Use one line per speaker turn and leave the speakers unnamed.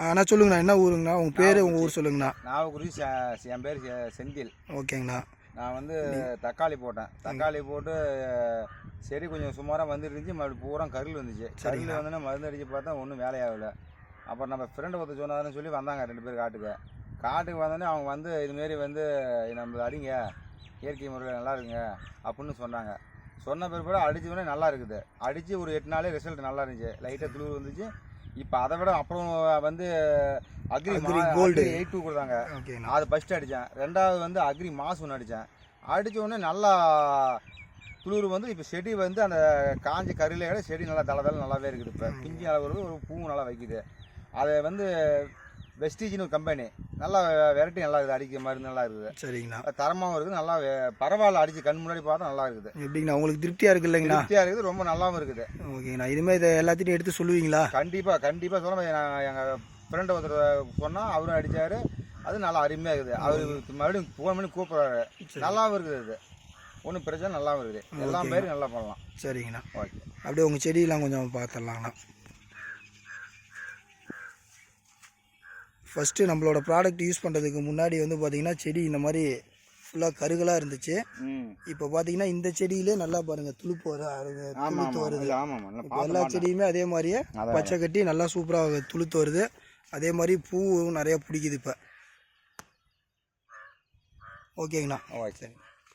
அண்ணா சொல்லுங்கண்ணா, என்ன ஊருங்கண்ணா? உங்கள் பேர், உங்கள் ஊர் சொல்லுங்கண்ணா.
நாகக்குடி. என் பேர் செந்தில்.
ஓகேங்கண்ணா.
நான் வந்து தக்காளி போட்டேன். தக்காளி போட்டு செடி கொஞ்சம் சுமாராக வந்துட்டு இருந்துச்சு. மறுபடியும் பூரா கருள் வந்துச்சு. கருள் வந்தோடனே மருந்து அடித்து பார்த்தா ஒன்றும் வேலையாகலை. அப்புறம் நம்ம ஃப்ரெண்டு ஒருத்தர் சொன்னாருன்னு சொல்லி வந்தாங்க 2 பேர் காட்டுக்கு வந்தோடனே அவங்க வந்து இதுமாரி வந்து நம்ம அடிங்க, இயற்கை முறையில் நல்லா இருக்குங்க அப்படின்னு சொன்னாங்க. சொன்ன பிறகு அடித்தோடனே நல்லா இருக்குது. அடித்து ஒரு 8 நாளே ரிசல்ட் நல்லா இருந்துச்சு. லைட்டாக துளிர் வந்துச்சு. இப்போ அதை விட அப்புறம் வந்து அக்ரி கோல்டு 82 கொடுத்தாங்க. அது ஃபஸ்ட்டு அடித்தேன். 2வது வந்து அக்ரி மாஸ் ஒன்று அடித்தேன். அடித்தோடனே நல்லா துளிர் வந்து இப்போ செடி வந்து அந்த காஞ்சி கருளையோட செடி நல்லா தலை நல்லாவே இருக்குது. இப்போ பிஞ்சு நல்லா வருது, ஒரு பூ நல்லா வைக்குது. அதை வந்து வெஸ்டீஜ்னு ஒரு கம்பெனி நல்லா வெரைட்டி நல்லா இருக்குது. அடிக்கிற மருந்து நல்லா இருக்குது. சரிங்கண்ணா. தரமாகவும் இருக்குது. நல்லா பரவாயில்ல. அடித்து கண் முன்னாடி பார்த்தா நல்லா இருக்குது. எப்படிங்கண்ணா உங்களுக்கு திருப்தியாக இருக்குது? இல்லைங்கண்ணா, திருப்தியாக இருக்குது. ரொம்ப நல்லாவும் இருக்குது. ஓகேங்கண்ணா. இதுமாதிரி இதை எல்லாத்தையும் எடுத்து சொல்லுவீங்களா? கண்டிப்பாக சொல்ல. எங்கள் ஃப்ரெண்டு ஒருத்தர் சொன்னால் அவரும் அடித்தார். அது நல்லா அருமையாக இருக்குது. அவர் மறுபடியும் ஃபோன் பண்ணி கூப்பிட்றாரு. நல்லாவும் இருக்குது. அது ஒன்றும் பிரச்சனை, நல்லாவும் இருக்குது. எல்லா பேரும் நல்லா பண்ணலாம். சரிங்கண்ணா. ஓகே. அப்படியே உங்கள் செடியெல்லாம் கொஞ்சம் பார்த்துடலாங்கண்ணா. ஃபஸ்ட்டு நம்மளோட ப்ராடக்ட் யூஸ் பண்ணுறதுக்கு முன்னாடி வந்து பார்த்திங்கன்னா செடி இந்த மாதிரி ஃபுல்லாக கருகலாக இருந்துச்சு. இப்போ பார்த்தீங்கன்னா இந்த செடியிலே நல்லா பாருங்கள் துளுப்பு வருது. எல்லா செடியுமே அதே மாதிரியே பச்சை கட்டி நல்லா சூப்பராக துளுத்து வருது. அதே மாதிரி பூவும் நிறையா பிடிக்குது இப்போ. ஓகேங்கண்ணா. சரி.